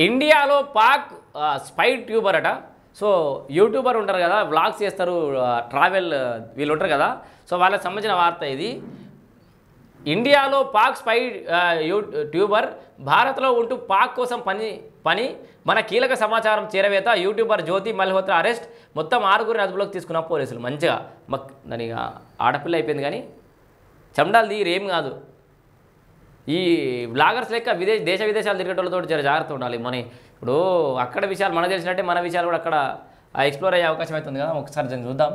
ఇండియాలో Pak spy tuber అట. So YouTuber ఉంటారు కదా, వ్లాగ్స్ చేస్తారు, ట్రావెల్ వీళ్ళు ఉంటారు కదా. సో వాళ్ళకి సంబంధించిన వార్త ఇది. ఇండియాలో పాక్ స్పై ట్యూబర్ భారత్లో ఉంటూ పాక్ కోసం పని మన కీలక సమాచారం చేరవేత యూట్యూబర్ జ్యోతి మల్హోత్రా అరెస్ట్. మొత్తం 6గురిని అదుపులోకి తీసుకున్న పోలీసులు. మంచిగా దాని ఆడపిల్ల అయిపోయింది కానీ చెమడాలు తీరు ఏం కాదు. ఈ బ్లాగర్స్ లెక్క దేశ విదేశాలు తిరిగేటోళ్ళతో జర జాగ్రత్త ఉండాలి. మన ఇప్పుడు అక్కడ విషయాలు మనకు తెలిసినట్టే మన విషయాలు కూడా అక్కడ ఎక్స్ప్లోర్ అయ్యే అవకాశం అవుతుంది కదా. ఒకసారి చూద్దాం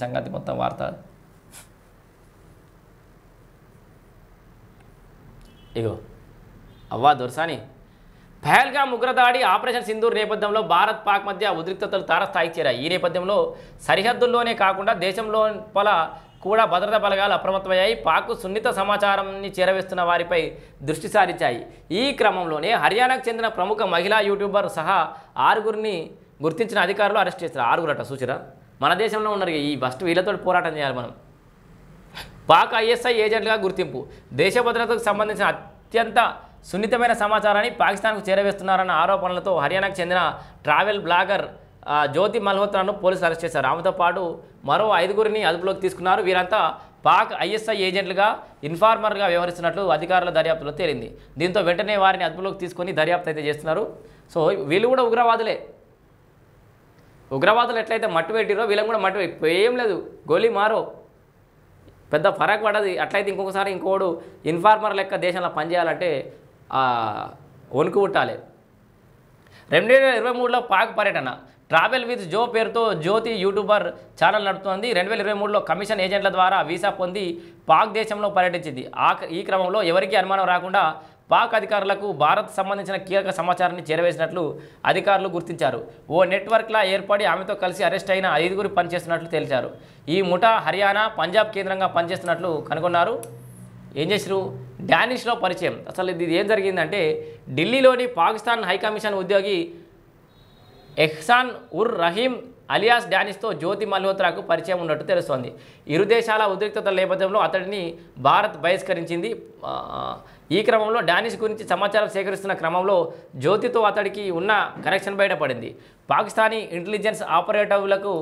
సంగతి మొత్తం వార్త. ఇగో అవ్వా దొరసాని. పహల్గామ్ ఉగ్రదాడి ఆపరేషన్ సింధూర్ నేపథ్యంలో భారత్ పాక్ మధ్య ఉద్రిక్తతలు తారస్థాయికి చేరాయి. ఈ నేపథ్యంలో సరిహద్దుల్లోనే కాకుండా దేశంలోపల కూడా భద్రతా బలగాలు అప్రమత్తమయ్యాయి. పాక్ సున్నిత సమాచారాన్ని చేరవేస్తున్న వారిపై దృష్టి సారించాయి. ఈ క్రమంలోనే హర్యానాకు చెందిన ప్రముఖ మహిళా యూట్యూబర్ సహా 6గురిని గుర్తించిన అధికారులు అరెస్ట్ చేస్తారు. 6గురట సూచన. మన దేశంలో ఉన్నారు. ఈ ఫస్ట్ వీళ్ళతో పోరాటం చేయాలి మనం. పాక్ ఐఎస్ఐ ఏజెంట్గా గుర్తింపు. దేశ భద్రతకు సంబంధించిన అత్యంత సున్నితమైన సమాచారాన్ని పాకిస్తాన్కు చేరవేస్తున్నారన్న ఆరోపణలతో హర్యానాకు చెందిన ట్రావెల్ బ్లాగర్ జ్యోతి మల్హోత్రాను పోలీసులు అరెస్ట్ చేశారు. ఆమెతో పాటు మరో 5గురిని అదుపులోకి తీసుకున్నారు. వీరంతా పాక్ ఐఎస్ఐ ఏజెంట్లుగా ఇన్ఫార్మర్గా వ్యవహరిస్తున్నట్లు అధికారుల దర్యాప్తులో తేలింది. దీంతో వెంటనే వారిని అదుపులోకి తీసుకొని దర్యాప్తు అయితే చేస్తున్నారు. సో వీళ్ళు కూడా ఉగ్రవాదులే. ఉగ్రవాదులు ఎట్లయితే మట్టు పెట్టిరో వీళ్ళని కూడా మట్టు ఏం లేదు, గోలీ మారో, పెద్ద ఫరక్ పడది. అట్లయితే ఇంకొకసారి ఇంకోడు ఇన్ఫార్మర్ లెక్క దేశంలో పనిచేయాలంటే వణుకు పుట్టాలి. 2023లో పాక్ పర్యటన. ట్రావెల్ విత్ జో పేరుతో జ్యోతి యూట్యూబర్ ఛానల్ నడుపుతోంది. 2023లో కమిషన్ ఏజెంట్ల ద్వారా వీసా పొంది పాక్ దేశంలో పర్యటించింది. ఈ క్రమంలో ఎవరికీ అనుమానం రాకుండా పాక్ అధికారులకు భారత్ సంబంధించిన కీలక సమాచారాన్ని చేరవేసినట్లు అధికారులు గుర్తించారు. ఓ నెట్వర్క్లా ఏర్పడి ఆమెతో కలిసి అరెస్ట్ అయిన 5గురు పనిచేస్తున్నట్లు తేల్చారు. ఈ ముఠా హర్యానా, పంజాబ్ కేంద్రంగా పనిచేస్తున్నట్లు కనుగొన్నారు. ఏం చేశారు? డానిష్లో పరిచయం. అసలు ఇది ఏం జరిగిందంటే ఢిల్లీలోని పాకిస్తాన్ హైకమిషన్ ఉద్యోగి ఎహ్సాన్ ఉర్ రహీం అలియాస్ డానిష్తో జ్యోతి మల్హోత్రాకు పరిచయం ఉన్నట్టు తెలుస్తోంది. ఇరు దేశాల ఉద్రిక్తతల నేపథ్యంలో అతడిని భారత్ బహిష్కరించింది. ఈ క్రమంలో డానిష్ గురించి సమాచారం సేకరిస్తున్న క్రమంలో జ్యోతితో అతడికి ఉన్న కనెక్షన్ బయటపడింది. పాకిస్తానీ ఇంటెలిజెన్స్ ఆపరేటివ్లకు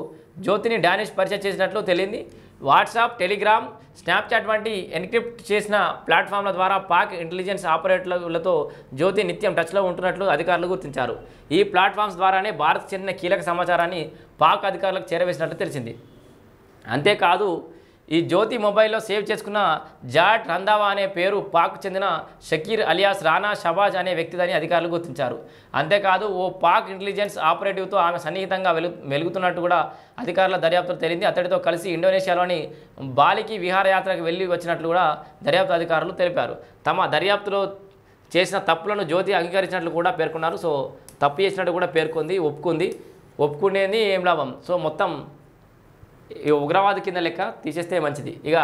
జ్యోతిని డానిష్ పరిచయం చేసినట్లు తెలియంది. వాట్సాప్, టెలిగ్రామ్, స్నాప్చాట్ వంటి ఎన్క్రిప్ట్ చేసిన ప్లాట్ఫామ్ల ద్వారా పాక్ ఇంటెలిజెన్స్ ఆపరేటర్లతో జ్యోతి నిత్యం టచ్లో ఉంటున్నట్లు అధికారులు గుర్తించారు. ఈ ప్లాట్ఫామ్స్ ద్వారానే భారత్ చెందిన కీలక సమాచారాన్ని పాక్ అధికారులకు చేరవేసినట్లు తెలిసింది. అంతేకాదు ఈ జ్యోతి మొబైల్లో సేవ్ చేసుకున్న జాట్ రందావా అనే పేరు పాక్ చెందిన షకీర్ అలియాస్ రానా షబాజ్ అనే వ్యక్తిదని అధికారులు గుర్తించారు. అంతేకాదు ఓ పాక్ ఇంటెలిజెన్స్ ఆపరేటివ్తో ఆమె సన్నిహితంగా మెలుగుతున్నట్టు కూడా అధికారుల దర్యాప్తులో తేలింది. అతడితో కలిసి ఇండోనేషియాలోని బాలికి విహారయాత్రకు వెళ్ళి వచ్చినట్లు కూడా దర్యాప్తు అధికారులు తెలిపారు. తమ దర్యాప్తులో చేసిన తప్పులను జ్యోతి అంగీకరించినట్లు కూడా పేర్కొన్నారు. సో తప్పు చేసినట్టు కూడా ఒప్పుకునేది ఏం లాభం. సో మొత్తం ఈ ఉగ్రవాది కింద లెక్క తీసేస్తే మంచిది. ఇక